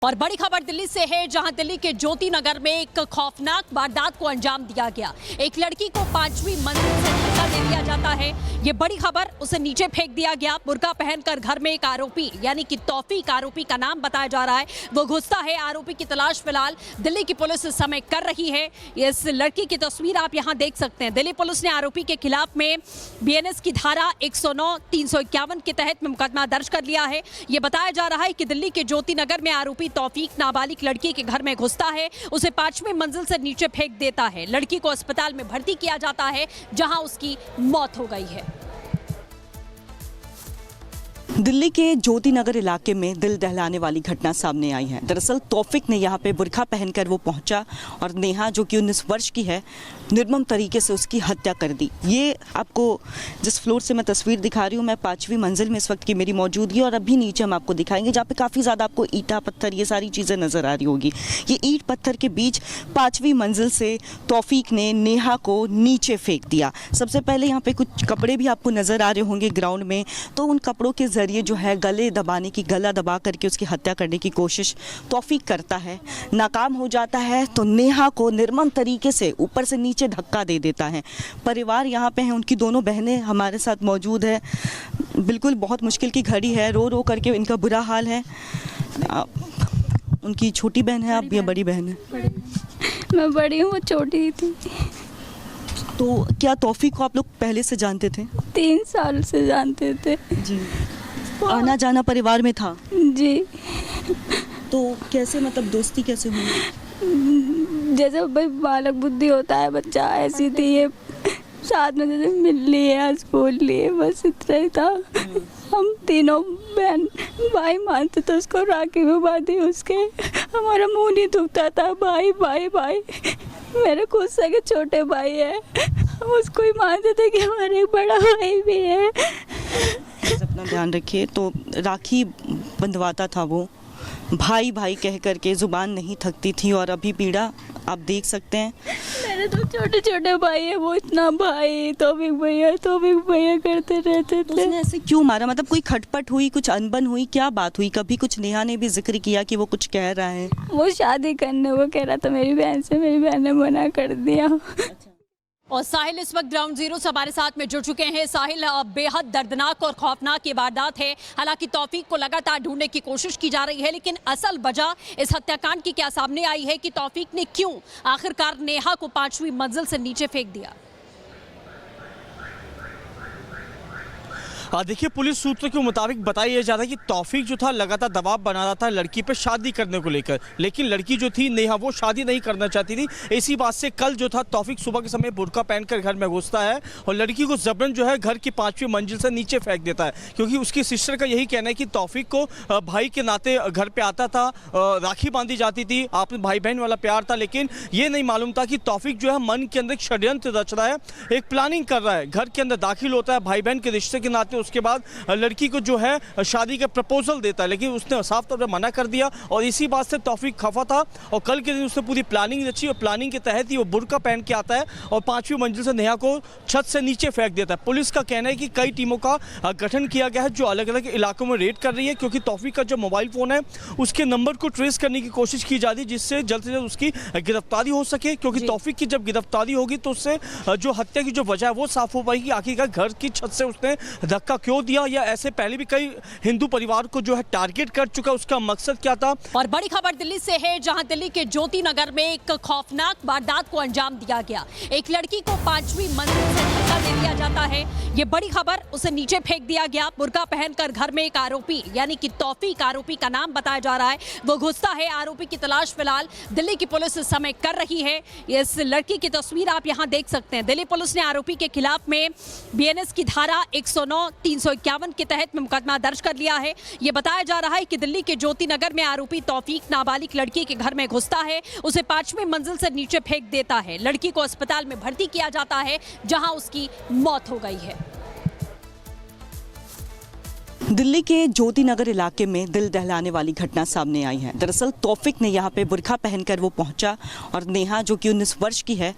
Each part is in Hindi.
और बड़ी खबर दिल्ली से है, जहां दिल्ली के ज्योति नगर में एक खौफनाक वारदात को अंजाम दिया गया। एक लड़की को 5वीं मंजिल से धक्का दे दिया जाता है। ये बड़ी खबर, उसे नीचे फेंक दिया गया। बुर्का पहनकर घर में एक आरोपी यानी कि तौफीक आरोपी का नाम बताया जा रहा है, वो घुसता है। आरोपी की तलाश फिलहाल दिल्ली की पुलिस इस समय कर रही है। इस लड़की की तस्वीर आप यहाँ देख सकते हैं। दिल्ली पुलिस ने आरोपी के खिलाफ में BNS की धारा 109, 351 के तहत में मुकदमा दर्ज कर लिया है। ये बताया जा रहा है कि दिल्ली के ज्योति नगर में आरोपी तौफीक नाबालिग लड़की के घर में घुसता है, उसे 5वीं मंजिल से नीचे फेंक देता है। लड़की को अस्पताल में भर्ती किया जाता है, जहां उसकी मौत हो गई है। दिल्ली के ज्योति नगर इलाके में दिल दहलाने वाली घटना सामने आई है। दरअसल तौफीक ने यहाँ पे बुर्का पहनकर वो पहुंचा और नेहा, जो कि 19 वर्ष की है, निर्मम तरीके से उसकी हत्या कर दी। ये आपको जिस फ्लोर से मैं तस्वीर दिखा रही हूँ, मैं 5वीं मंजिल में इस वक्त की मेरी मौजूदगी, और अभी नीचे हम आपको दिखाएंगे जहाँ पे काफ़ी ज़्यादा आपको ईंटा पत्थर ये सारी चीज़ें नज़र आ रही होगी। ये ईंट पत्थर के बीच 5वीं मंजिल से तौफीक ने नेहा को नीचे फेंक दिया। सबसे पहले यहाँ पे कुछ कपड़े भी आपको नज़र आ रहे होंगे ग्राउंड में, तो उन कपड़ों के जरिए जो है गले दबाने की, गला दबा करके उसकी हत्या करने की कोशिश तौफीक करता है। नाकाम हो जाता है तो नेहा को निर्मम तरीके से ऊपर से नीचे धक्का दे देता है। परिवार यहाँ पे है, उनकी दोनों बहनें हमारे साथ मौजूद है। बिल्कुल बहुत मुश्किल की घड़ी है, रो रो करके इनका बुरा हाल है। उनकी छोटी बहन है आप या बड़ी बहन है? मैं बड़ी हूँ, वो छोटी थी। तो क्या तौफीक को आप लोग पहले से जानते थे? 3 साल से जानते थे जी। आना जाना परिवार में था जी। तो कैसे, मतलब दोस्ती कैसे हुई? जैसे भाई बालक बुद्धि होता है बच्चा, ऐसी थी ये। साथ में जैसे मिल लिए, स्कूल लिए, बस इतना ही था। हम तीनों बहन भाई मानते थे उसको, राखी में बांधी उसके। हमारा मुंह नहीं दुखता था, भाई भाई भाई। मेरे खुद से के छोटे भाई है, हम उसको ही मानते थे कि हमारा एक बड़ा भाई भी है। अपना ध्यान रखिए। तो राखी बंधवाता था वो, भाई भाई कह करके, जुबान नहीं थकती थी, और अभी पीड़ा आप देख सकते हैं। मेरे तो छोटे छोटे भाई है, वो इतना भाई तौफीक भैया करते रहते तो थे। उसने ऐसे क्यों मारा? मतलब कोई खटपट हुई, कुछ अनबन हुई, क्या बात हुई? कभी कुछ नेहा ने भी जिक्र किया कि वो कुछ कह रहा है? वो शादी करने वो कह रहा था मेरी बहन से, मेरी बहन ने मना कर दिया। और साहिल इस वक्त ग्राउंड जीरो से हमारे साथ में जुड़ चुके हैं। साहिल, बेहद दर्दनाक और खौफनाक ये वारदात है। हालांकि तौफीक को लगातार ढूंढने की कोशिश की जा रही है, लेकिन असल वजह इस हत्याकांड की क्या सामने आई है कि तौफीक ने क्यों आखिरकार नेहा को 5वीं मंजिल से नीचे फेंक दिया? देखिए, पुलिस सूत्रों के मुताबिक बताया जा रहा है कि तौफीक जो था लगातार दबाव बना रहा था लड़की पर शादी करने को लेकर, लेकिन लड़की जो थी नेहा, वो शादी नहीं करना चाहती थी। इसी बात से कल जो था तौफीक सुबह के समय बुर्का पहनकर घर में घुसता है और लड़की को जबरन जो है घर की 5वीं मंजिल से नीचे फेंक देता है, क्योंकि उसकी सिस्टर का यही कहना है कि तौफीक को भाई के नाते घर पर आता था, राखी बांधी जाती थी, आपने भाई बहन वाला प्यार था, लेकिन ये नहीं मालूम था कि तौफीक जो है मन के अंदर एक षड्यंत्र रच रहा है, एक प्लानिंग कर रहा है। घर के अंदर दाखिल होता है भाई बहन के रिश्ते के नाते, उसके बाद लड़की को जो है शादी का प्रपोजल देता है, लेकिन उसने साफ तौर पर मना कर दिया। और इसी बात से तौफीक खफा था और कल के दिन उसने पूरी प्लानिंग रची और प्लानिंग के तहत ही वो बुर्का पहन के आता है और 5वीं मंजिल से नेहा को छत से नीचे फेंक देता है। पुलिस का कहना है कि कई टीमों का गठन किया गया है जो अलग अलग इलाकों में रेड कर रही है, क्योंकि तौफीक का जो मोबाइल फ़ोन है उसके नंबर को ट्रेस करने की कोशिश की जा रही है, जिससे जल्द से जल्द उसकी गिरफ्तारी हो सके, क्योंकि तौफीक की जब गिरफ्तारी होगी तो उससे जो हत्या की जो वजह है वो साफ हो पाएगी। आखिरकार घर की छत से उसने धक्का क्यों दिया, या ऐसे पहले भी कई हिंदू परिवार को जो है टारगेट कर चुका, उसका मकसद क्या था? और बड़ी खबर दिल्ली से है, जहां दिल्ली के ज्योति नगर में एक खौफनाक वारदात को अंजाम दिया गया। एक लड़की को 5वीं मंजिल से धक्का दे दिया जाता है। ये बड़ी खबर, उसे नीचे फेंक दिया गया। बुर्का पहनकर घर में एक आरोपी यानी कि तौफीक आरोपी का नाम बताया जा रहा है, वो घुसता है। आरोपी की तलाश फिलहाल दिल्ली की पुलिस इस समय कर रही है। इस लड़की की तस्वीर आप यहाँ देख सकते हैं। दिल्ली पुलिस ने आरोपी के खिलाफ में BNS की धारा 109, 351 के तहत में मुकदमा दर्ज कर लिया है। यह बताया जा रहा है कि दिल्ली के ज्योति नगर में आरोपी तौफीक नाबालिग लड़की के घर में घुसता है, उसे 5वीं मंजिल से नीचे फेंक देता है। लड़की को अस्पताल में भर्ती किया जाता है, जहां उसकी मौत हो गई है। दिल्ली के ज्योति नगर इलाके में दिल दहलाने वाली घटना सामने आई है। दरअसल तौफिक ने यहाँ पे बुर्का पहनकर वो पहुंचा और नेहा जो कि 19 वर्ष की है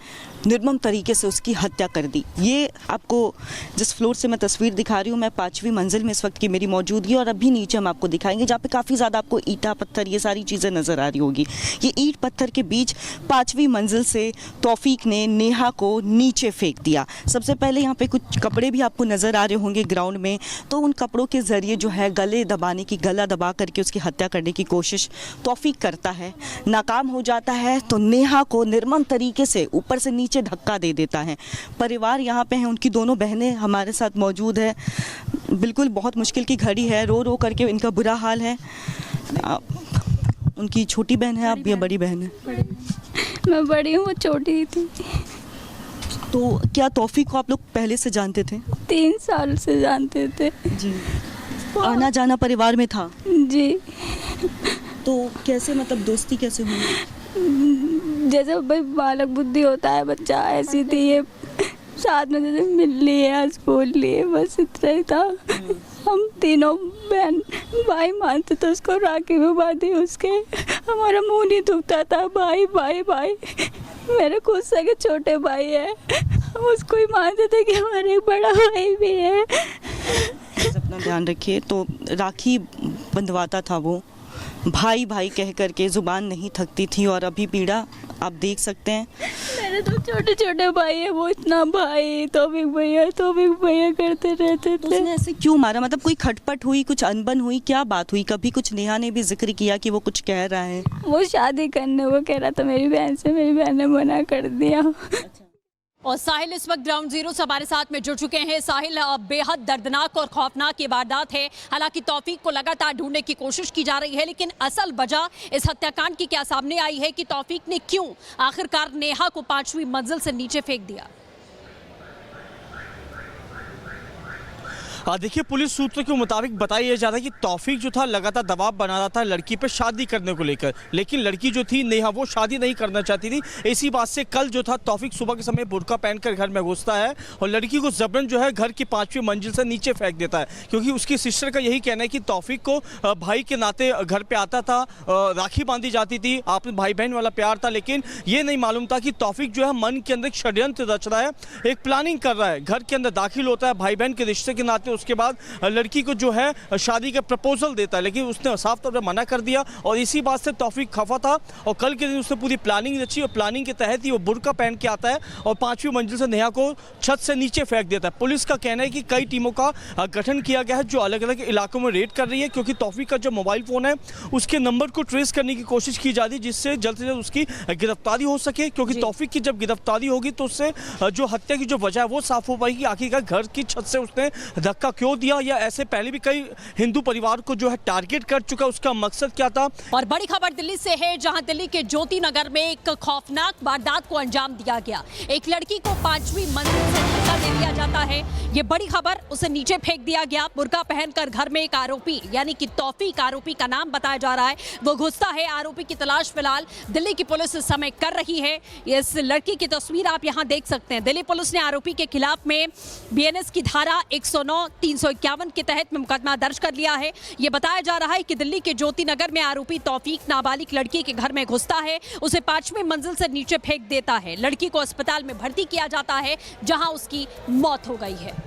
निर्मम तरीके से उसकी हत्या कर दी। ये आपको जिस फ्लोर से मैं तस्वीर दिखा रही हूँ, मैं 5वीं मंजिल में इस वक्त की मेरी मौजूदगी और अभी नीचे हम आपको दिखाएंगे जहाँ पे काफ़ी ज़्यादा आपको ईंटा पत्थर ये सारी चीज़ें नज़र आ रही होगी। ये ईंट पत्थर के बीच 5वीं मंजिल से तौफिक ने नेहा को नीचे फेंक दिया। सबसे पहले यहाँ पे कुछ कपड़े भी आपको नज़र आ रहे होंगे ग्राउंड में, तो उन कपड़ों के ज़रिए जो है गला दबा करके उसकी हत्या करने की कोशिश तौफीक करता है। नाकाम हो जाता है तो नेहा को निर्मम तरीके से ऊपर से नीचे धक्का दे देता है। परिवार यहाँ पे है, उनकी दोनों बहनें हमारे साथ मौजूद है। बिल्कुल बहुत मुश्किल की घड़ी है, रो रो करके इनका बुरा हाल है। उनकी छोटी बहन है, आप या बड़ी बहन है? मैं बड़ी हूँ, वो छोटी थी। तो क्या तौफीक को आप लोग पहले से जानते थे? 3 साल से जानते थे जी। आना जाना परिवार में था जी। तो कैसे, मतलब दोस्ती कैसे हुई? जैसे भाई बालक बुद्धि होता है, बच्चा ऐसी थी ये, साथ में जैसे मिल लिए, स्कूल लिए, बस इतना ही था। हम तीनों बहन भाई मानते थे उसको, राखी में बांधी उसके, हमारा मुंह नहीं दुखता था, भाई भाई भाई। मेरे खुद से छोटे भाई है, हम उसको ही मानते थे कि हमारा एक बड़ा भाई भी है। अपना ध्यान रखिए। तो राखी बंधवाता था वो, भाई भाई कह करके, जुबान नहीं थकती थी और अभी पीड़ा आप देख सकते हैं। मेरे तो छोटे छोटे भाई है, वो इतना भाई तौफीक भैया करते रहते तो थे। उसने ऐसे क्यों मारा? मतलब कोई खटपट हुई, कुछ अनबन हुई, क्या बात हुई? कभी कुछ नेहा ने भी जिक्र किया कि वो कुछ कह रहा है? वो शादी करने वो कह रहा था मेरी बहन से, मेरी बहन ने मना कर दिया। और साहिल इस वक्त ग्राउंड जीरो से हमारे साथ में जुड़ चुके हैं। साहिल, बेहद दर्दनाक और खौफनाक ये वारदात है। हालांकि तौफीक को लगातार ढूंढने की कोशिश की जा रही है, लेकिन असल वजह इस हत्याकांड की क्या सामने आई है कि तौफीक ने क्यों आखिरकार नेहा को 5वीं मंजिल से नीचे फेंक दिया? देखिए, पुलिस सूत्रों के मुताबिक बताया जा रहा है कि तौफीक जो था लगातार दबाव बना रहा था लड़की पे शादी करने को लेकर, लेकिन लड़की जो थी नेहा वो शादी नहीं करना चाहती थी। इसी बात से कल जो था तौफीक सुबह के समय बुर्का पहनकर घर में घुसता है और लड़की को जबरन जो है घर की 5वीं मंजिल से नीचे फेंक देता है, क्योंकि उसकी सिस्टर का यही कहना है कि तौफीक को भाई के नाते घर पर आता था, राखी बांधी जाती थी, आपने भाई बहन वाला प्यार था, लेकिन ये नहीं मालूम था कि तौफीक जो है मन के अंदर एक षड्यंत्र रच रहा है, एक प्लानिंग कर रहा है, घर के अंदर दाखिल होता है भाई बहन के रिश्ते के नाते, उसके बाद लड़की को जो है शादी का प्रपोजल देता है, लेकिन उसने साफ तौर पर मना कर दिया और इसी बात से तौफीक खफा था और कल के दिन उसने पूरी प्लानिंग रची और प्लानिंग के तहत ही वो बुर्का पहन के आता है और 5वीं मंजिल से नेहा को छत से नीचे फेंक देता है। पुलिस का कहना है कि कई टीमों का गठन किया गया है जो अलग अलग इलाकों में रेड कर रही है, क्योंकि तौफीक का जो मोबाइल फ़ोन है उसके नंबर को ट्रेस करने की कोशिश की जा रही है, जिससे जल्द से जल्द उसकी गिरफ्तारी हो सके, क्योंकि तौफीक की जब गिरफ्तारी होगी तो उससे जो हत्या की जो वजह है वो साफ हो पाएगी। आखिरकार घर की छत से उसने धक्का क्यों दिया, या ऐसे पहले भी कई हिंदू परिवार को जो है टारगेट कर चुका, उसका मकसद क्या था। और बड़ी खबर दिल्ली से है, जहां दिल्ली के ज्योति नगर में एक खौफनाक वारदात को अंजाम दिया गया। एक लड़की को 5वीं मंजिल से धक्का दे दिया जाता है। ये बड़ी खबर, उसे नीचे फेंक दिया गया। बुर्का पहनकर घर में एक आरोपी यानी कि तौफीक, आरोपी का नाम बताया जा रहा है, वो घुसता है। आरोपी की तलाश फिलहाल दिल्ली की पुलिस इस समय कर रही है। इस लड़की की तस्वीर आप यहां देख सकते हैं। दिल्ली पुलिस ने आरोपी के खिलाफ में बीएनएस की धारा 109, 351 के तहत में मुकदमा दर्ज कर लिया है। यह बताया जा रहा है कि दिल्ली के ज्योति नगर में आरोपी तौफीक नाबालिग लड़की के घर में घुसता है, उसे 5वीं मंजिल से नीचे फेंक देता है। लड़की को अस्पताल में भर्ती किया जाता है, जहां उसकी मौत हो गई है।